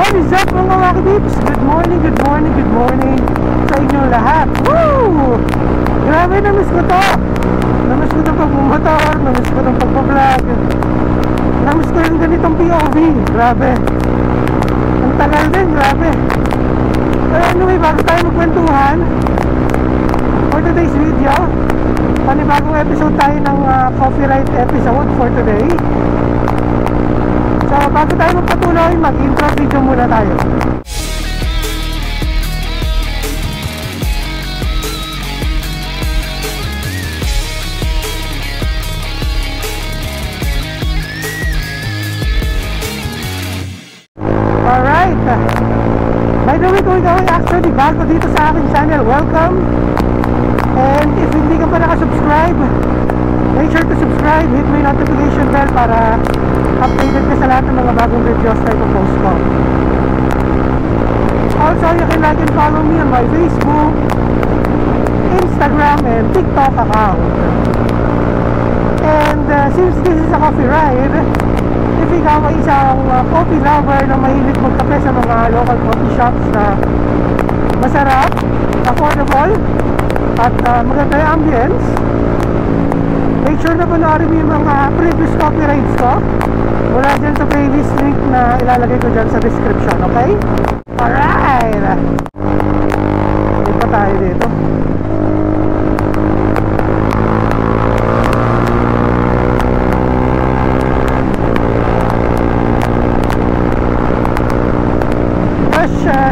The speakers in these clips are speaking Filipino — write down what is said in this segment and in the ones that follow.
What is up mga wakibips? Good morning, good morning, good morning sa inyong lahat. Woo! Grabe, namiss ko to. Namiss ko itong pagmumotor, namiss ko itong pagbablog. Namiss ko yung ganitong POV. Grabe. Ang tagal din, grabe. Pero anyway, bago tayo magkwentuhan for today's video, panibagong episode tayo ng copyright episode for today. So bago tayo magpatuloy, mag-intro video muna tayo. Alright, by the way, kung ikaw ay actually bago dito sa aking channel, welcome. And if hindi ka pa nakasubscribe, make sure to subscribe, hit mo yung notification bell para updated ka sa lahat ng mga bagong videos na ipopost ko. Also, you can like and follow me on my Facebook, Instagram, and TikTok account. And since this is a coffee ride, if ikaw ay isang coffee lover na mahilig magkape sa mga local coffee shops na masarap, affordable, at maganda yung ambience, make sure na panoorin mo yung mga previous coffee rides ko mula dyan sa playlist link na ilalagay ko dyan sa description, okay? Alright! Hindi pa tayo dito.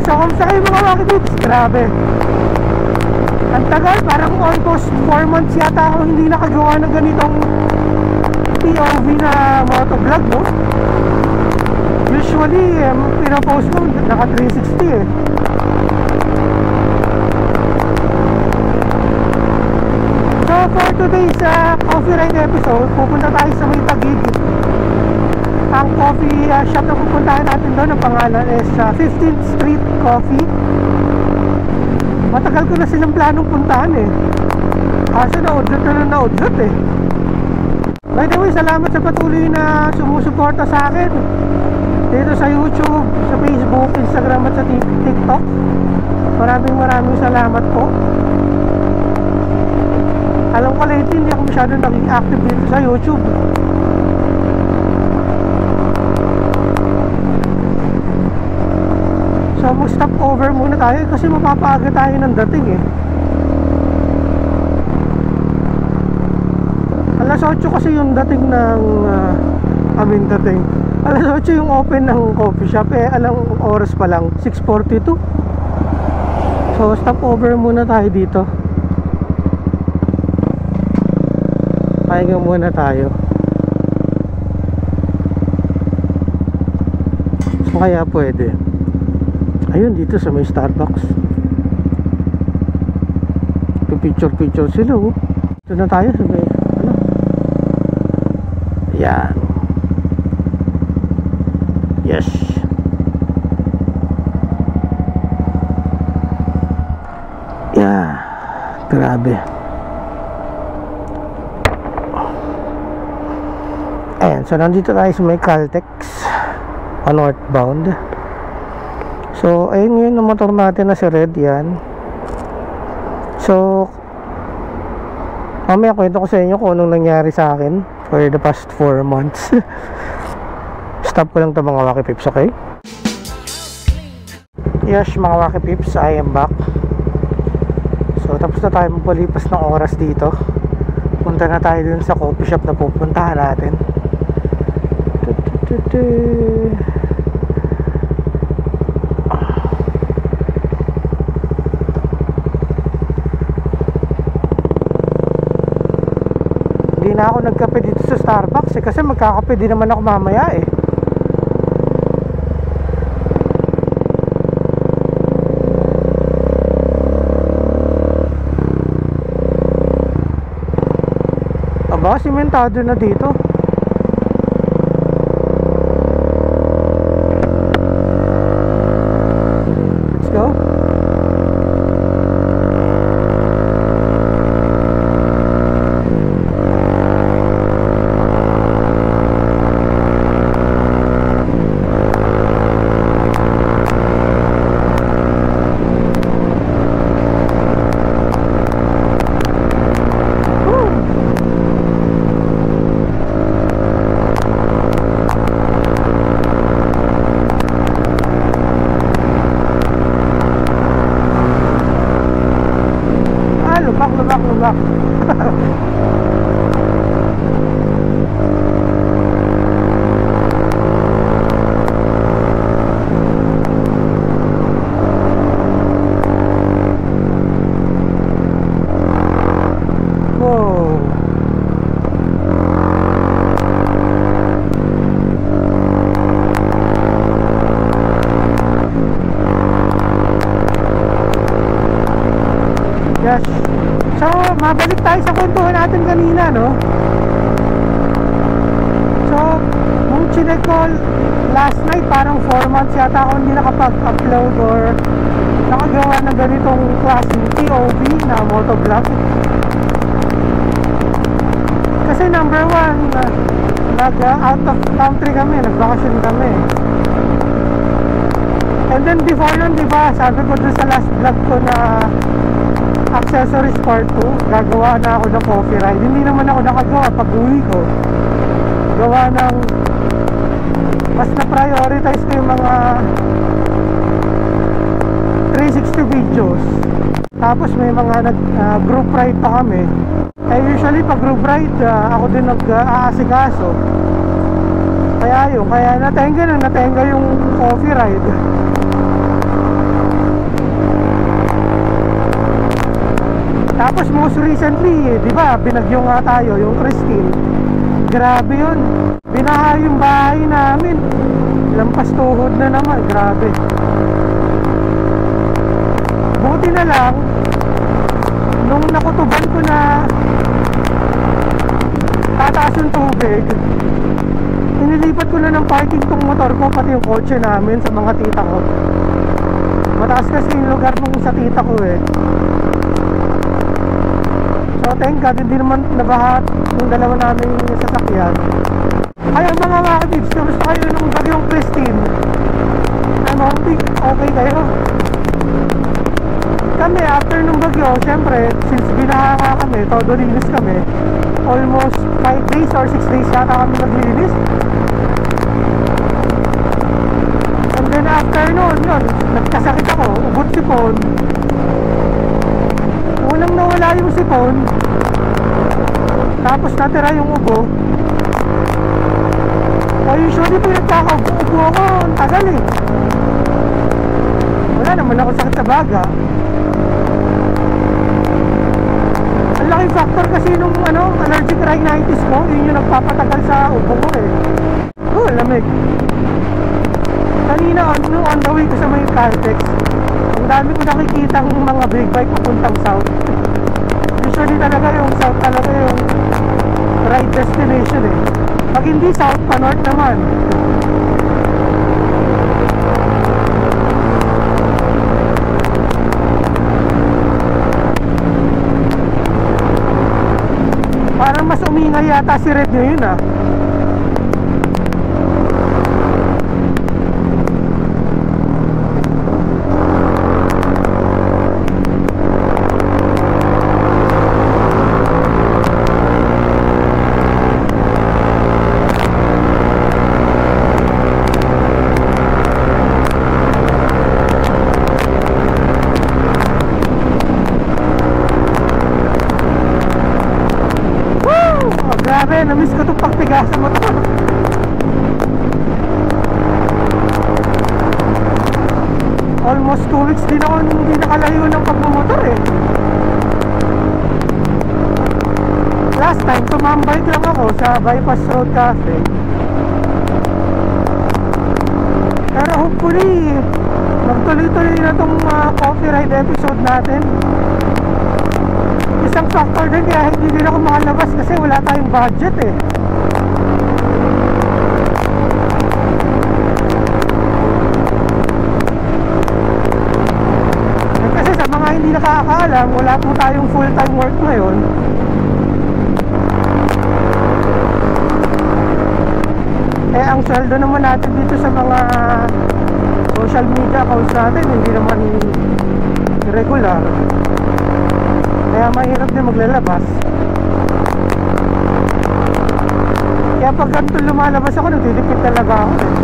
So kamusta kayo mga wakibips? Grabe, ang tagal, parang almost 4 months yata ako hindi nakagawa ng ganitong POV na motovlog, no? Usually, pinapost ko naka 360 eh. So for today's coffee ride episode, pupunta tayo sa may Taguig. Ang coffee shop na pupuntahan natin doon, ang pangalan is 15th Street Coffee. Matagal ko na silang planong puntahan eh, kaso na-udlot na na-udlot eh. By the way, salamat sa patuloy na sumusuporta sa akin dito sa YouTube, sa Facebook, Instagram at sa TikTok. Maraming salamat po. Alam ko lately hindi ako masyadong naging active dito sa YouTube. So mag-stop over muna tayo kasi mapapaaga tayo ng dating eh. Alas 8 kasi yung dating ng dating. Alas 8 yung open ng coffee shop eh, alang oras pa lang 6:42. So stop over muna tayo dito. Pahinga muna tayo. So kaya pwede. Ayun, dito sa may Starbucks. Picture sila oh. Ito na tayo sa may ano. Yan. Yes. Yeah. Grabe. Ayan, so nandito tayo sa may Caltex northbound. So, ayun ngayon ang motor natin na si Red, yan. So, mamaya kwento ko sa inyo kung anong nangyari sa akin for the past 4 months. Stop ko lang ito mga wakipips, okay? Yes, mga wakipips, I am back. So, tapos na tayo magpalipas ng oras dito. Punta na tayo dun sa coffee shop na pupuntahan natin. Hindi na ako nagkape dito sa Starbucks eh, kasi magkakape din naman ako mamaya eh. Aba, simentado na dito. Let's go. crash. So, mabalik tayo sa kwentuhan natin kanina, no? So, nung chinek ko last night, parang 4 months yata ako hindi nakapag-upload or nakagawa ng ganitong klaseng POV na motovlog. Kasi number 1, nag-out of country kami, nag-vacation kami. And then before nun, diba, sabi ko dun sa last vlog ko na accessories part 2, gagawa na ako ng coffee ride. Hindi naman ako nakagawa pag uwi ko. Gawa ng mas na-prioritize ko yung mga 360 videos. Tapos may mga group ride pa kami. Eh usually pag group ride, ako din nag-aasikaso. Kaya natenga yung coffee ride. Tapos most recently, di ba, binagyo nga tayo, yung Christine. Grabe yun. Binaha yung bahay namin. Lampas tuhod na naman, grabe. Buti na lang, nung nakutuban ko na tataas yung tubig, inilipat ko na ng parking tong motor ko, pati yung kotse namin sa mga tita ko. Mataas kasi yung lugar nung sa tita ko eh. So thank God, hindi naman nabahat yung dalawa namin sasakyan. Kaya mga kabibs, kamusta kayo nung bagyong Christine? Ano, okay kayo? Kami, after nung bagyo, syempre, since binaha nga kami, todo linis kami. Almost 5 days or 6 days yata kami naglinis. And then after nun, yun, nagkasakit ako, ubot sipon. Unang nawala yung sipon, tapos natira yung ubo. Usually pinagkakaubo ako, ang tagal eh. Wala naman ako sakit sa baga. Ang laking factor kasi nung allergic rhinitis ko, yun yung nagpapatagal sa ubo ko eh. Lamig. Kanina nung on the way ko sa may Caltex, ang dami ko nakikita ng mga big bike papuntang south. Usually talaga yung south talaga yung ride destination eh. Pag hindi south, pa north naman. Parang mas umingay yata si Red ngayon ah. Grabe, namiss ko itong pagtiga sa motor. Almost 2 weeks din ako hindi nakalayo ng pagmamotor eh. Last time, tumambay lang ako sa Bypass Road Cafe. Pero hopefully, magtuloy-tuloy na itong coffee ride episode natin. Isang factor din kaya hindi din ako makalabas kasi wala tayong budget eh. Kasi sa mga hindi nakakaalam, wala po tayong full-time work ngayon. Eh ang sweldo naman natin dito sa mga social media accounts natin hindi naman regular. Kaya mahirap din maglalabas. Kaya pag ganito lumalabas ako, nagtitipid talaga ako eh.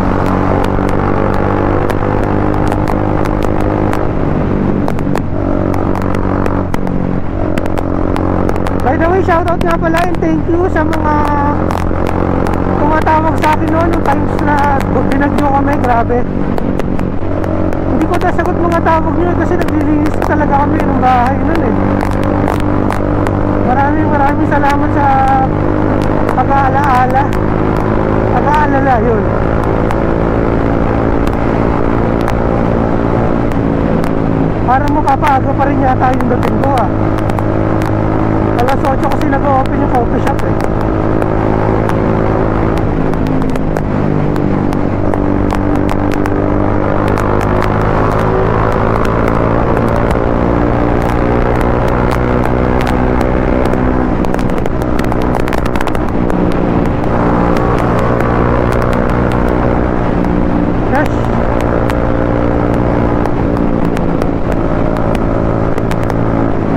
By the way, shoutout nga pala and thank you sa mga tumatawag sa akin noon yung times na binagyo kami, grabe. Hindi ko nasagot mga tawag nyo kasi naglilinis talaga kami ng bahay nun eh. Maraming salamat sa pag-aalala yun. Parang mapapaaga pa rin yata yung dating ko ah. Alas 8 kasi nag-open yung coffee shop eh.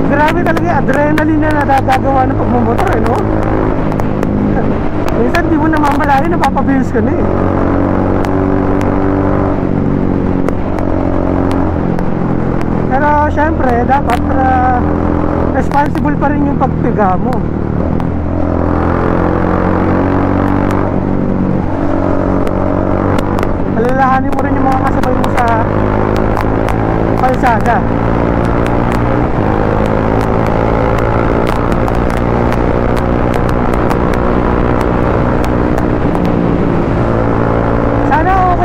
Grabe talaga yung adrenaline na nadagagawa ng pagmumotor eh, no? Minsan di mo namamalayan, napapabilis ka na eh. Pero syempre, dapat responsible pa rin yung pagpiga mo. Alalahanin mo rin yung mga kasabay mo sa kalsada.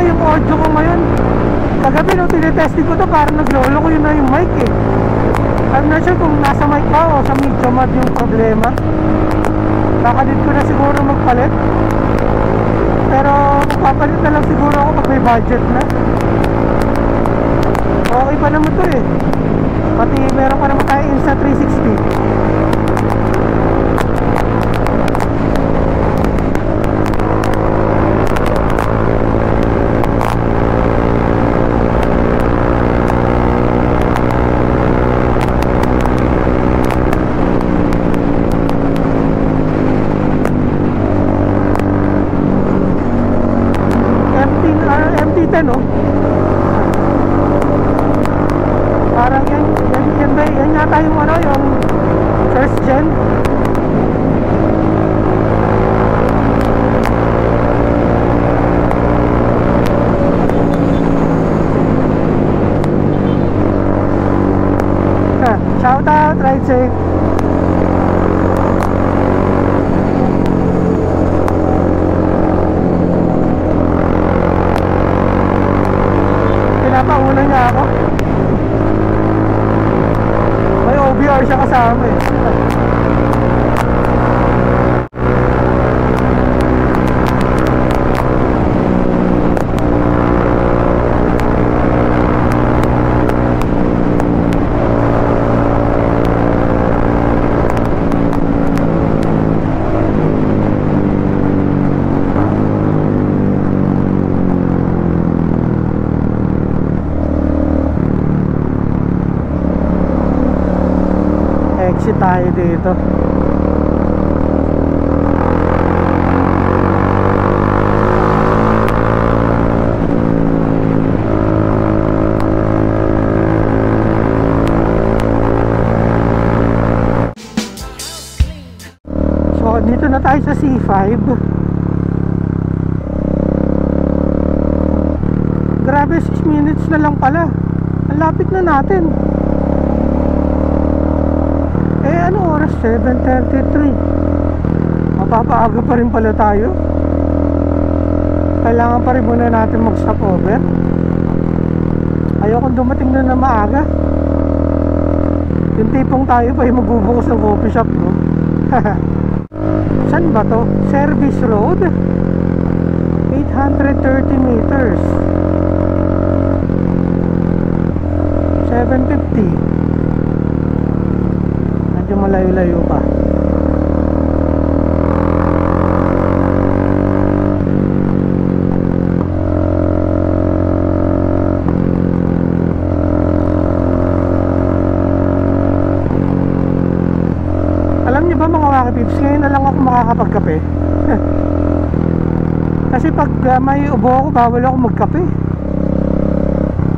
Yung audio ko ngayon, kagabi nung tinetesting ko to, parang naglolo ko yun na yung mic eh. I'm not sure kung nasa mic ba o sa medium mod yung problema. Nakadit ko na siguro magpalit, pero magpapalit na lang siguro ako pag may budget na. Okay pa naman to eh, pati meron pa naman tayo Insta360. No? Parang yan yata yung ano, yung first gen. Shout out, ride safe. Pinapauna niya ako. May OBR siya kasama eh. Exit tayo dito. So dito na tayo sa C5. Grabe, 6 minutes na lang pala. Ang lapit na natin. Ano oras? 7:33. Mapapaaga pa rin pala tayo. Kailangan pa rin muna natin mag stop over. Ayokong dumating na maaga. Yung tipong tayo pa yung magbubukas ng coffee shop, no? Saan ba to? Service Road, 830 meters, 750. Malayo-layo pa. Alam niyo ba mga wakipips, ngayon na lang ako makakapagkape. Kasi pag may ubo ako, bawal ako magkape.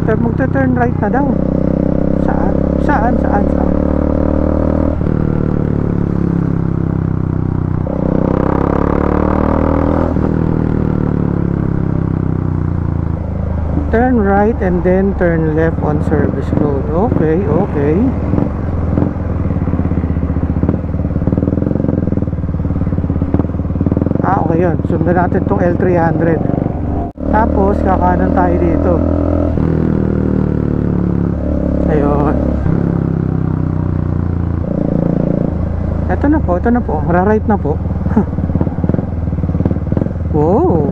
Pero magta-turn right na daw. Saan? Turn right and then turn left on service road. Okay. Okay yun. Sundan natin tong L300. Tapos kakanan tayo dito. Ayun. Ito na po, ra-right na po. Wow.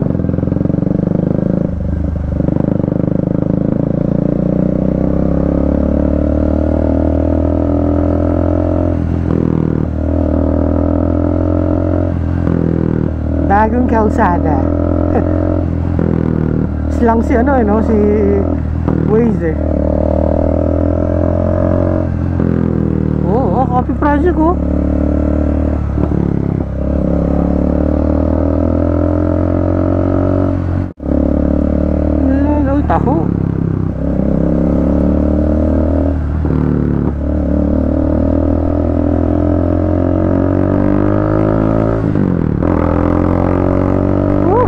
Bagong kalsada. Silang si ano no, si Waze eh. Oh, copy project oh. Lalo taho.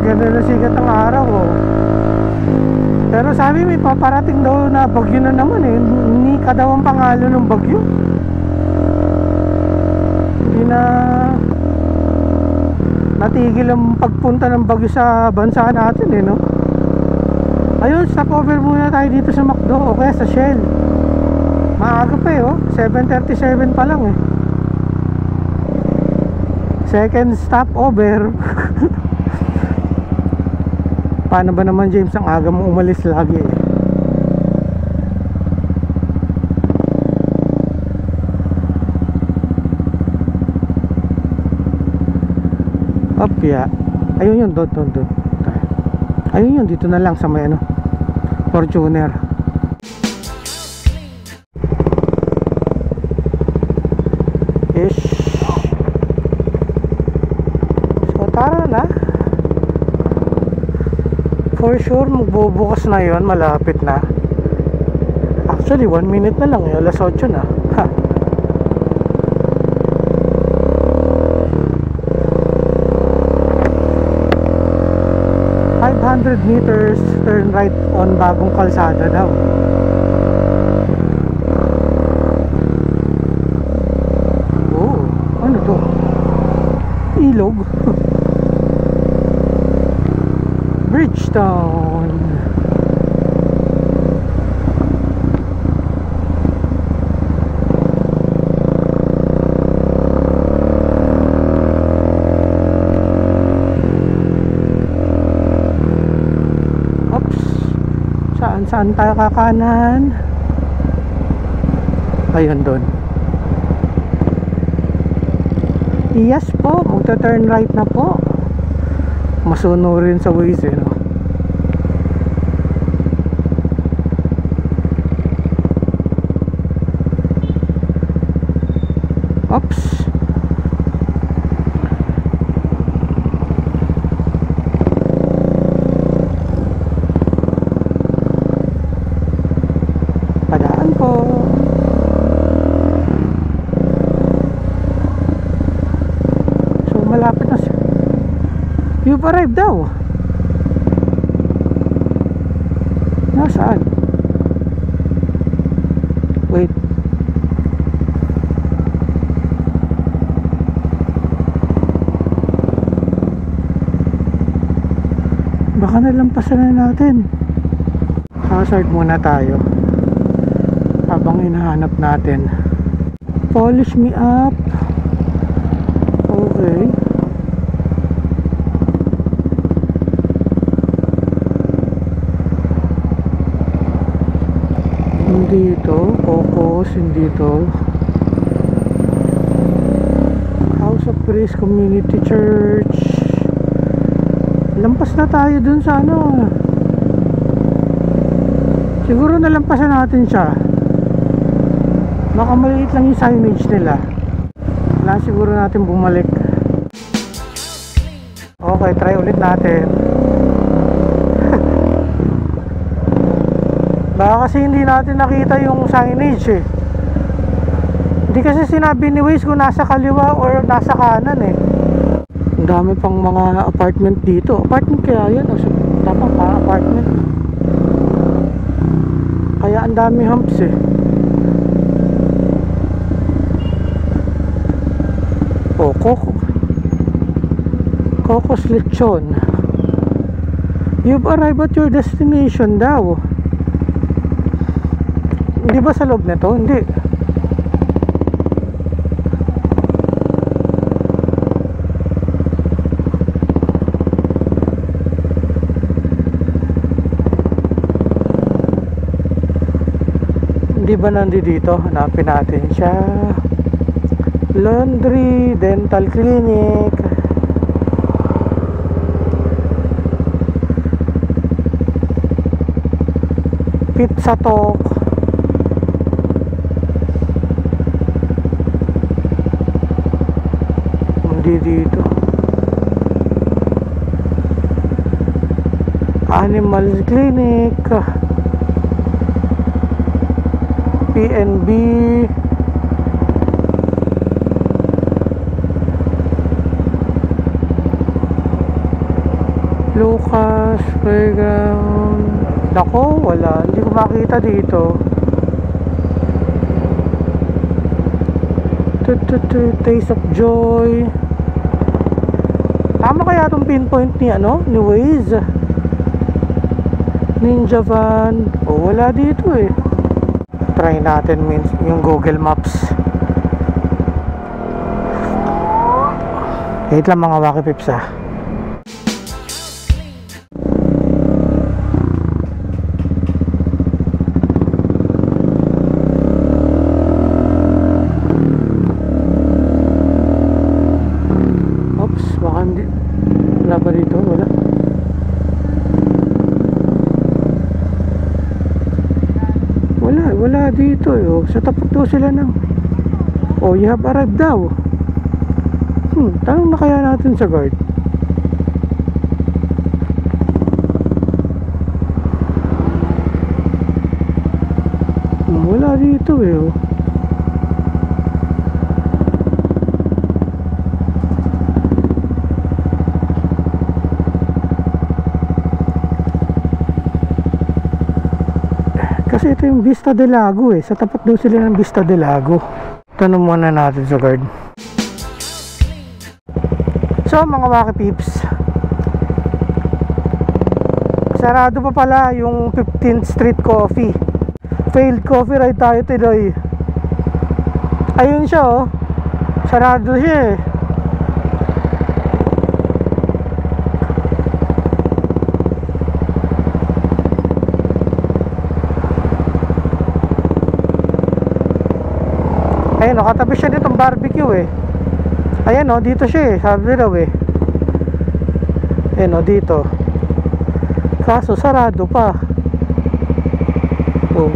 Ganda na sigat ang araw oh. Pero sabi may paparating daw na bagyo na naman eh. Nika daw ang pangalan ng bagyo. Hindi na natigil ang pagpunta ng bagyo sa bansa natin eh no. Ayun, stop over muna tayo dito sa McDo o kaya sa Shell. Maaga pa eh oh, 7:37 pa lang eh. Second stop over. Paano ba naman James, ang aga mo umalis lagi eh. Opya. Ayun yun, doon. Ayun yun, dito na lang sa may ano, Fortuner. Ish. So tara na. For sure magbubukas na yon, malapit na. Actually 1 minute na lang eh, alas 8 na ha. $500 meters turn right on bagong kalsada daw. Oh, ano to? Ilog. Bridgestone. Oops. Saan tayo kakanan? Ayun doon. Yes po, magta-turn right na po. Masuno rin sa Waze eh, no? Oops. Padaan po. So malapit na siya. You've arrived daw. Nasaan? Wait. Baka nalampasan na natin. Hazard muna tayo habang hinahanap natin. Polish me up. Okay. Hindi ito, focus, hindi ito. House of Praise Community Church. Lampas na tayo dun sa ano. Siguro nalampasan natin siya. Baka maliit lang yung signage nila. Kailangan siguro natin bumalik. Okay, try ulit natin. Baka kasi hindi natin nakita yung signage eh. Hindi kasi sinabi ni Waze kung nasa kaliwa or nasa kanan eh. Ang dami pang mga apartment dito. Apartment kaya yan? O tama ka, apartment. Kaya ang dami humps eh. Oh, Cocos Lechon. You've arrived at your destination daw. Hindi ba sa loob nito? Hindi. Hindi ba nandito? Hanapin natin siya. Laundry, dental clinic. Pizza Talk. Hindi dito. Animal Clinic, PNB, Lucas Playground. Nako, wala, hindi ko makita dito. Taste of Joy. Tama kaya itong pinpoint ni ni Waze? Ninja Van. Oh, wala dito eh. Try natin yung Google Maps. Wait lang mga Wacky Pips ah. Oops, baka hindi. Wala ba dito? Wala. Wala dito eh. Oh. Sa tapat daw sila ng you have arrived daw. Tanong na kaya natin sa guard. Wala dito eh. Oh. Kasi ito yung Vista del Lago eh. Sa tapat daw sila ng Vista del Lago. Tanong muna natin sa guard. So mga Wacky Peeps, sarado pa pala yung 15th Street Coffee. Failed coffee ride tayo today. Ayun siya oh. Sarado siya eh. Ayun, katabi siya nitong barbecue eh. Ayan o, dito siya eh. Sabi daw eh. Ayan o, dito. Kaso sarado pa. Oh.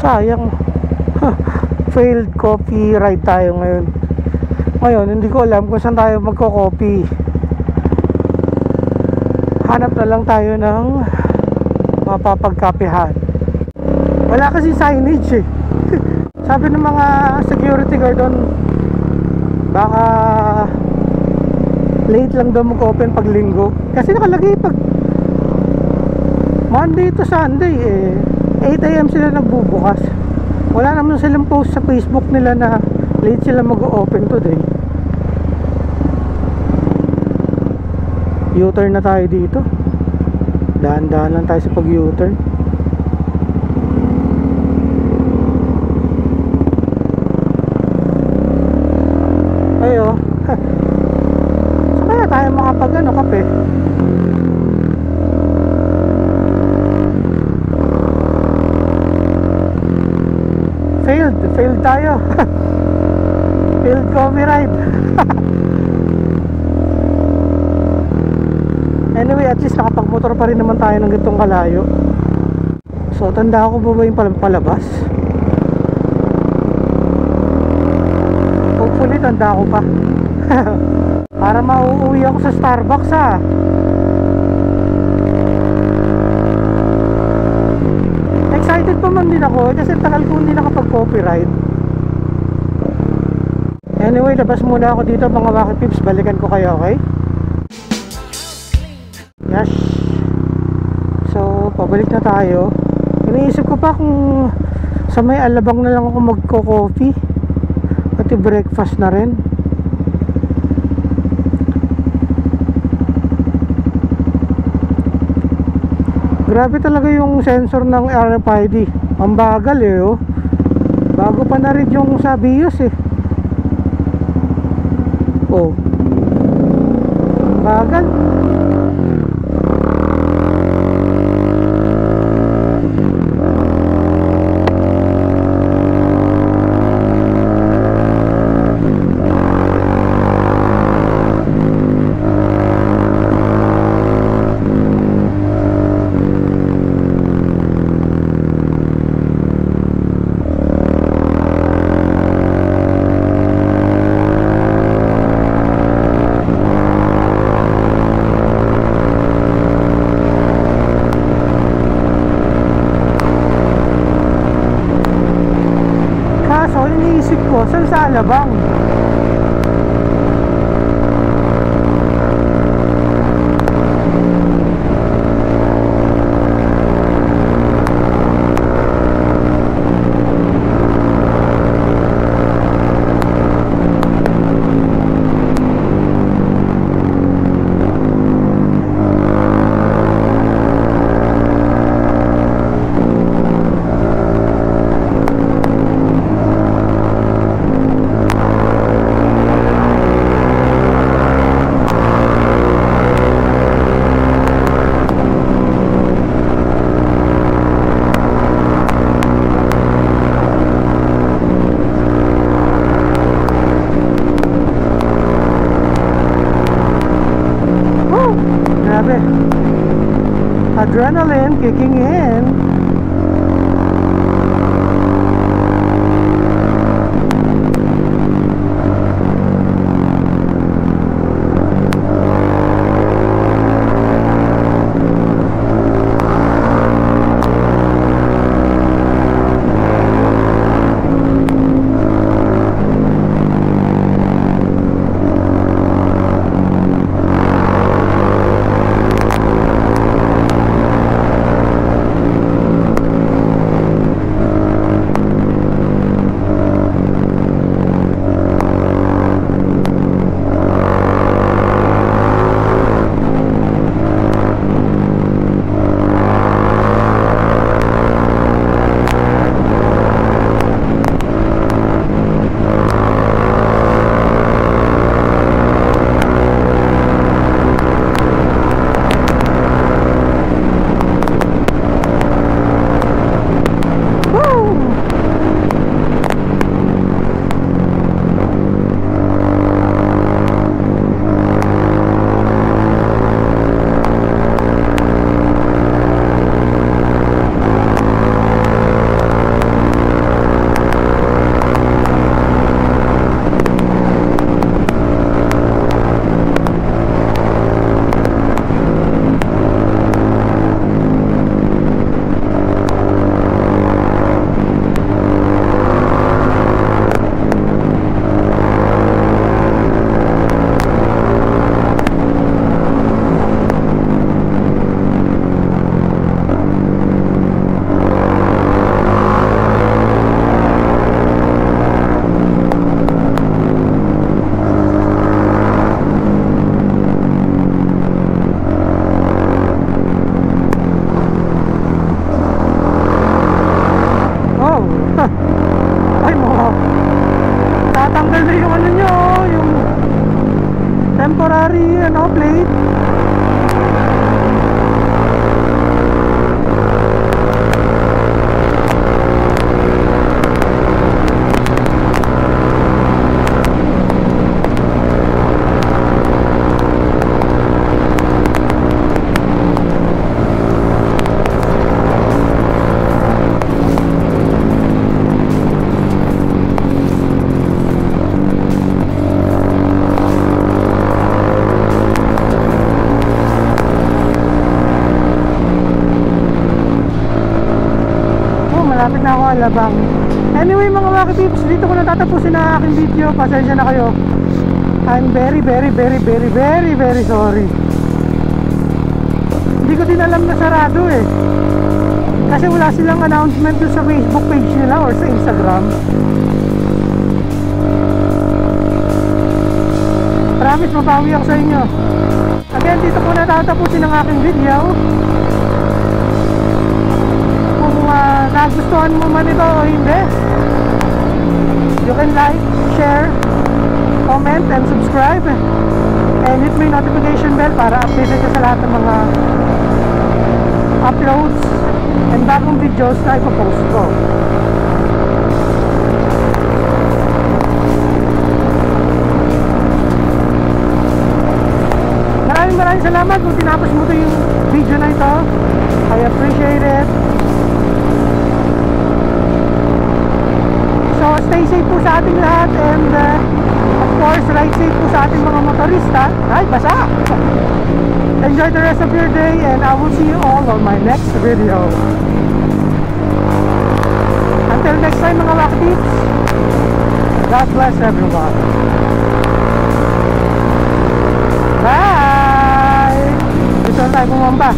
Sayang. Failed coffee ride tayo ngayon. Ngayon, hindi ko alam kung saan tayo magko-coffee. Hanap na lang tayo ng mapapagkapihan. Wala kasi signage eh. Sabi ng mga security guard doon, baka late lang daw mag-open pag linggo. Kasi nakalagay pag Monday to Sunday eh 8 AM sila nagbubukas. Wala naman silang post sa Facebook nila na late sila mag-open today. U-turn na tayo dito. Dahan-dahan lang tayo sa pag-U-turn. Ayo. So kaya tayo makapag kape. Failed tayo. Failed coffee ride. Anyway, at least nakapag-motor pa rin naman tayo ng gitong kalayo. So tanda ko ba yung palabas? Hopefully tanda ko pa. Para mauuwi ako sa Starbucks ha. Excited pa man din ako kasi tagal ko hindi nakapag-coffee ride. Anyway, labas muna ako dito mga Wacky Peeps. Balikan ko kayo, okay? Yes. So, pabalik na tayo. Iniisip ko pa kung sa may Alabang na lang ako magko-coffee. Pati breakfast na rin. Grabe talaga yung sensor ng RFID. Ang bagal eh oh. Bago pa na rin yung sa BIOS eh. Oh. Bagal. Saan sa Alabang? Adrenaline kicking in. Plate. Malapit na ako Alabang. Anyway mga Wacky Peeps, dito ko natatapusin na aking video. Pasensya na kayo. I'm very sorry. Hindi ko din alam na sarado eh. Kasi wala silang announcement doon sa Facebook page nila or sa Instagram. Promise mapawi ako sa inyo. Again, dito ko natatapusin ang aking video. Nagustuhan mo man ito o hindi, you can like, share, comment, and subscribe, and hit mo yung notification bell para updated ka sa lahat ng mga uploads and bagong videos na ipopost ko. Maraming salamat kung tinapos mo ito yung video na ito. I appreciate it. So stay safe po sa ating lahat, and of course ride safe po sa ating mga motorista. Ay, basa! Enjoy the rest of your day, and I will see you all on my next video. Until next time mga Wacky Peeps. God bless everyone. Bye! Dito tayo bumamba.